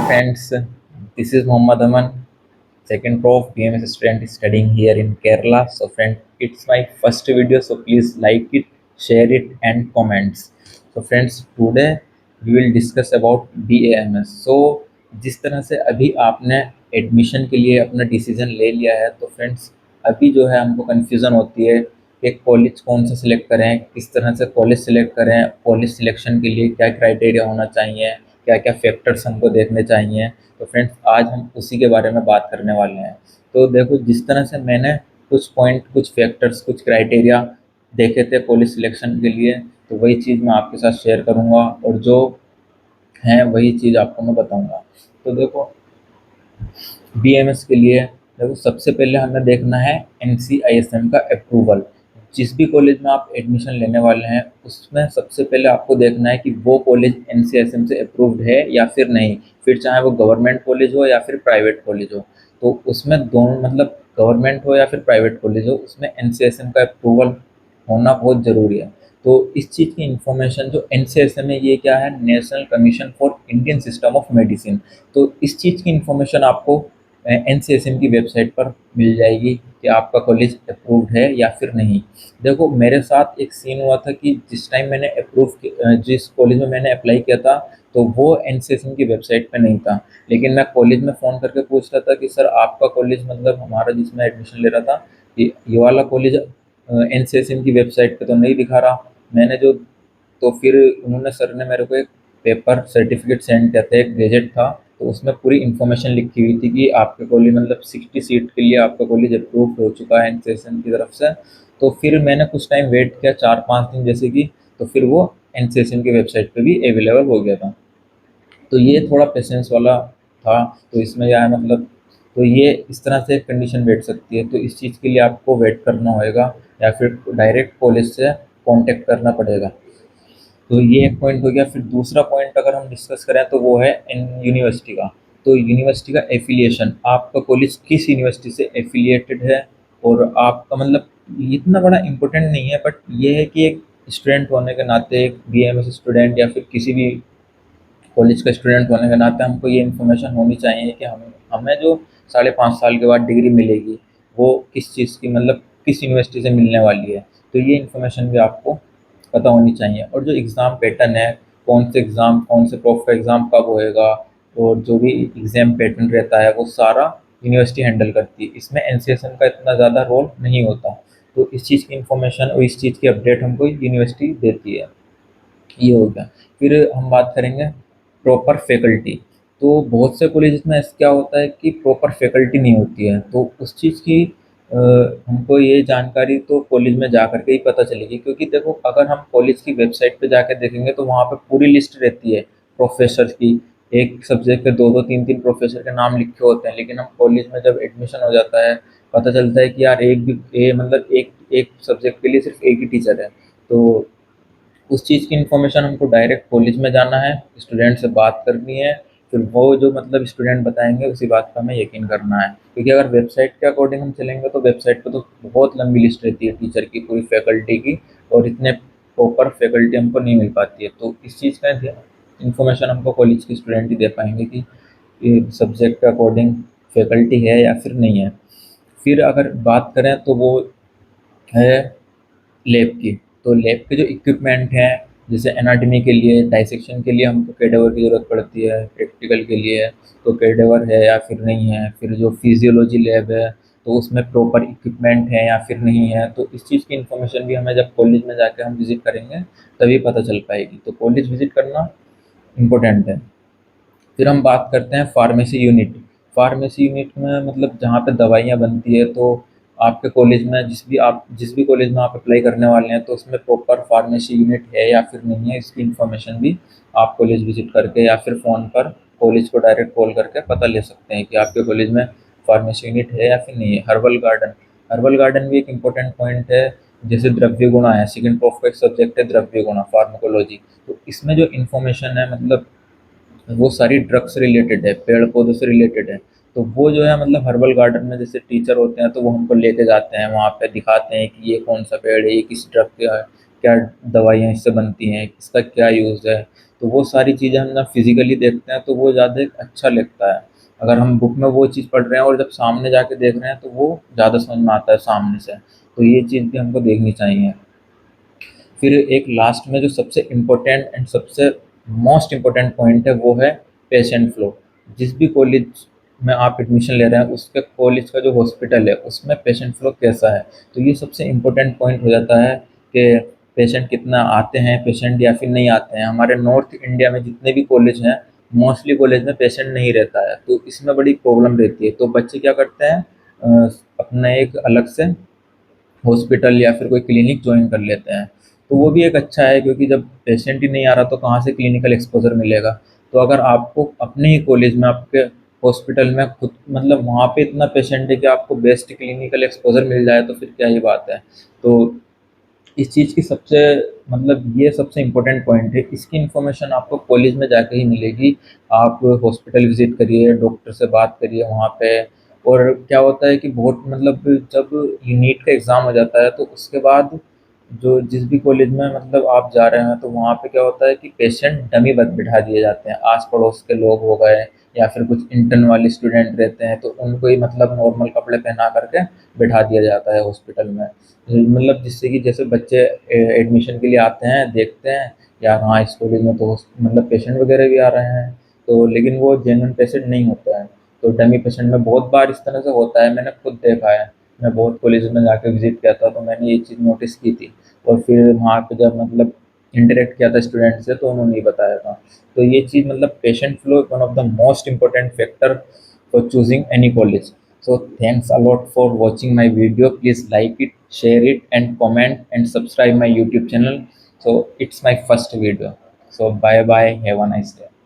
friends, this is Muhammad Aman, second pro of BMS student studying here in Kerala. So friend, it's my first video, so please like it, share it and comments. So friends, today we will discuss about BAMS. So जिस तरह से अभी आपने admission के लिए अपना decision ले लिया है, तो फ्रेंड्स अभी जो है हमको कन्फ्यूज़न होती है कि कॉलेज कौन सा सिलेक्ट करें, किस तरह से कॉलेज सिलेक्ट करें, कॉलेज सिलेक्शन के लिए क्या क्राइटेरिया होना चाहिए, क्या क्या फैक्टर्स हमको देखने चाहिए। तो फ्रेंड्स आज हम उसी के बारे में बात करने वाले हैं। तो देखो, जिस तरह से मैंने कुछ पॉइंट, कुछ फैक्टर्स, कुछ क्राइटेरिया देखे थे कॉलेज सिलेक्शन के लिए, तो वही चीज़ मैं आपके साथ शेयर करूँगा और जो है वही चीज़ आपको मैं बताऊँगा। तो देखो, बीएमएस के लिए देखो, सबसे पहले हमें देखना है एनसीआईएसएम का अप्रूवल। जिस भी कॉलेज में आप एडमिशन लेने वाले हैं, उसमें सबसे पहले आपको देखना है कि वो कॉलेज एनसीआईएसएम से अप्रूव्ड है या फिर नहीं। फिर चाहे वो गवर्नमेंट कॉलेज हो या फिर प्राइवेट कॉलेज हो, तो उसमें दोनों, मतलब गवर्नमेंट हो या फिर प्राइवेट कॉलेज हो, उसमें एनसीआईएसएम का अप्रूवल होना बहुत ज़रूरी है। तो इस चीज़ की इन्फॉर्मेशन जो एनसीआईएसएम है, ये क्या है, national commission for Indian system of medicine. तो इस चीज़ की इन्फॉर्मेशन आपको एनसीएसएम की वेबसाइट पर मिल जाएगी कि आपका कॉलेज अप्रूव्ड है या फिर नहीं। देखो, मेरे साथ एक सीन हुआ था कि जिस टाइम मैंने जिस कॉलेज में मैंने अप्लाई किया था, तो वो एनसीएसएम की वेबसाइट पे नहीं था। लेकिन मैं कॉलेज में फ़ोन करके पूछ रहा था कि सर, आपका कॉलेज, मतलब हमारा जिसमें एडमिशन ले रहा था, ये वाला कॉलेज एनसीएसएम की वेबसाइट पे तो नहीं दिखा रहा। मैंने जो तो फिर उन्होंने, सर ने मेरे को एक पेपर सर्टिफिकेट सेंड किया था, एक गैजेट था, तो उसमें पूरी इन्फॉर्मेशन लिखी हुई थी कि आपके कॉलेज, मतलब 60 सीट के लिए आपका कॉलेज अप्रूव हो चुका है एनसीएसएम की तरफ से। तो फिर मैंने कुछ टाइम वेट किया, 4-5 दिन जैसे कि, तो फिर वो एनसीएसएम की वेबसाइट पे भी अवेलेबल हो गया था। तो ये थोड़ा पेशेंस वाला था। तो इसमें क्या है, मतलब, तो ये इस तरह से कंडीशन बैठ सकती है। तो इस चीज़ के लिए आपको वेट करना होगा या फिर डायरेक्ट कॉलेज से कॉन्टेक्ट करना पड़ेगा। तो ये एक पॉइंट हो गया। फिर दूसरा पॉइंट अगर हम डिस्कस करें, तो वो है इन यूनिवर्सिटी का। तो यूनिवर्सिटी का एफिलिएशन, आपका कॉलेज किस यूनिवर्सिटी से एफिलिएटेड है, और आपका, मतलब, इतना बड़ा इम्पोर्टेंट नहीं है, बट ये है कि एक स्टूडेंट होने के नाते, एक बीएमएस स्टूडेंट या फिर किसी भी कॉलेज का स्टूडेंट होने के नाते हमको ये इन्फॉर्मेशन होनी चाहिए कि हमें हमें जो 5.5 साल के बाद डिग्री मिलेगी, वो किस चीज़ की, मतलब किस यूनिवर्सिटी से मिलने वाली है। तो ये इन्फॉर्मेशन भी आपको पता होनी चाहिए। और जो एग्ज़ाम पैटर्न है, कौन से एग्ज़ाम, कौन से प्रोफ का एग्ज़ाम कब होएगा, और जो भी एग्ज़ाम पैटर्न रहता है, वो सारा यूनिवर्सिटी हैंडल करती है। इसमें एनसीएसएम का इतना ज़्यादा रोल नहीं होता। तो इस चीज़ की इन्फॉर्मेशन और इस चीज़ की अपडेट हमको यूनिवर्सिटी देती है। ये हो गया। फिर हम बात करेंगे प्रॉपर फैकल्टी। तो बहुत से कॉलेजेस में ऐसा क्या होता है कि प्रॉपर फैकल्टी नहीं होती है, तो उस चीज़ की हमको ये जानकारी तो कॉलेज में जा कर के ही पता चलेगी। क्योंकि देखो, अगर हम कॉलेज की वेबसाइट पे जाकर देखेंगे, तो वहाँ पे पूरी लिस्ट रहती है प्रोफेसर्स की। एक सब्जेक्ट के 2-2 3-3 प्रोफेसर के नाम लिखे होते हैं। लेकिन हम कॉलेज में जब एडमिशन हो जाता है, पता चलता है कि यार एक भी मतलब एक एक सब्जेक्ट के लिए सिर्फ एक ही टीचर है। तो उस चीज़ की इन्फॉर्मेशन हमको डायरेक्ट कॉलेज में जाना है, स्टूडेंट से बात करनी है, फिर वो जो, मतलब स्टूडेंट बताएँगे उसी बात का हमें यकीन करना है। क्योंकि अगर वेबसाइट के अकॉर्डिंग हम चलेंगे, तो वेबसाइट पे तो बहुत लंबी लिस्ट रहती है टीचर की, पूरी फैकल्टी की, और इतने प्रॉपर फैकल्टी हमको नहीं मिल पाती है। तो इस चीज़ का इन्फॉर्मेशन हमको कॉलेज के स्टूडेंट ही दे पाएँगे कि ये सब्जेक्ट के अकॉर्डिंग फैकल्टी है या फिर नहीं है। फिर अगर बात करें, तो वो है लैब की। तो लैब के जो इक्विपमेंट हैं, जैसे एनाटॉमी के लिए, डाइसेक्शन के लिए हमको कैडेवर की ज़रूरत पड़ती है, प्रैक्टिकल के लिए तो कैडेवर है या फिर नहीं है। फिर जो फिजियोलॉजी लैब है, तो उसमें प्रॉपर इक्विपमेंट है या फिर नहीं है। तो इस चीज़ की इन्फॉर्मेशन भी हमें जब कॉलेज में जाके हम विज़िट करेंगे, तभी पता चल पाएगी। तो कॉलेज विज़िट करना इम्पोर्टेंट है। फिर हम बात करते हैं फार्मेसी यूनिट। फार्मेसी यूनिट में, मतलब जहाँ पे दवाइयाँ बनती है, तो आपके कॉलेज में, जिस भी कॉलेज में आप अप्लाई करने वाले हैं, तो उसमें प्रॉपर फार्मेसी यूनिट है या फिर नहीं है, इसकी इन्फॉर्मेशन भी आप कॉलेज विजिट करके या फिर फ़ोन पर कॉलेज को डायरेक्ट कॉल करके पता ले सकते हैं कि आपके कॉलेज में फार्मेसी यूनिट है या फिर नहीं है। हर्बल गार्डन भी एक इम्पोर्टेंट पॉइंट है। जैसे द्रव्य गुण है, सेकंड प्रोफ का एक सब्जेक्ट है द्रव्य गुण, फार्माकोलॉजी। तो इसमें जो इन्फॉर्मेशन है, मतलब वो सारी ड्रग से रिलेटेड है, पेड़-पौधों से रिलेटेड है। तो वो जो है, मतलब हर्बल गार्डन में जैसे टीचर होते हैं, तो वो हमको लेके जाते हैं, वहाँ पे दिखाते हैं कि ये कौन-सा पेड़ है, ये किस ड्रग का है, क्या दवाइयाँ इससे बनती हैं, इसका क्या यूज़ है। तो वो सारी चीज़ें हम जब फिजिकली देखते हैं तो वो ज़्यादा अच्छा लगता है। अगर हम बुक में वो चीज़ पढ़ रहे हैं और जब सामने जाके देख रहे हैं तो वो ज़्यादा समझ में आता है सामने से। तो ये चीज़ भी हमको देखनी चाहिए। फिर एक लास्ट में जो सबसे इम्पोर्टेंट एंड सबसे मोस्ट इम्पोर्टेंट पॉइंट है वो है पेशेंट फ्लो। जिस भी कॉलेज में आप एडमिशन ले रहे हैं उसके कॉलेज का जो हॉस्पिटल है उसमें पेशेंट फ्लो कैसा है। तो ये सबसे इम्पोर्टेंट पॉइंट हो जाता है कि पेशेंट कितना आते हैं पेशेंट या फिर नहीं आते हैं। हमारे नॉर्थ इंडिया में जितने भी कॉलेज हैं मोस्टली कॉलेज में पेशेंट नहीं रहता है, तो इसमें बड़ी प्रॉब्लम रहती है। तो बच्चे क्या करते हैं, अपना एक अलग से हॉस्पिटल या फिर कोई क्लिनिक ज्वाइन कर लेते हैं। तो वो भी एक अच्छा है क्योंकि जब पेशेंट ही नहीं आ रहा तो कहाँ से क्लिनिकल एक्सपोज़र मिलेगा। तो अगर आपको अपने ही कॉलेज में आपके हॉस्पिटल में खुद मतलब वहाँ पे इतना पेशेंट है कि आपको बेस्ट क्लिनिकल एक्सपोज़र मिल जाए तो फिर क्या ही बात है। तो इस चीज़ की सबसे मतलब ये सबसे इम्पोर्टेंट पॉइंट है। इसकी इन्फॉर्मेशन आपको कॉलेज में जाके ही मिलेगी। आप हॉस्पिटल विज़िट करिए, डॉक्टर से बात करिए वहाँ पे। और क्या होता है कि बहुत मतलब जब ये नीट का एग्ज़ाम हो जाता है तो उसके बाद जो जिस भी कॉलेज में मतलब आप जा रहे हैं तो वहाँ पे क्या होता है कि पेशेंट डमी बिठा दिए जाते हैं। आस पड़ोस के लोग हो गए या फिर कुछ इंटर्न वाले स्टूडेंट रहते हैं तो उनको ही मतलब नॉर्मल कपड़े पहना करके बिठा दिया जाता है हॉस्पिटल में। मतलब जिससे कि जैसे बच्चे एडमिशन के लिए आते हैं देखते हैं यार हाँ इस कॉलेज में तो मतलब पेशेंट वगैरह भी आ रहे हैं, तो लेकिन वो जेन्युइन पेशेंट नहीं होते हैं। तो डमी पेशेंट में बहुत बार इस तरह से होता है, मैंने खुद देखा है। मैं बहुत कॉलेज में जाके विजिट किया था तो मैंने ये चीज़ नोटिस की थी। और फिर वहाँ पे जब मतलब इंटरेक्ट किया था स्टूडेंट से तो उन्होंने ही बताया था। तो ये चीज़ मतलब patient flow one of the most important factor for choosing any college. So thanks a lot for watching my video. Please like it, share it and comment and subscribe my YouTube channel. So it's my first video. So bye bye. Have a nice day.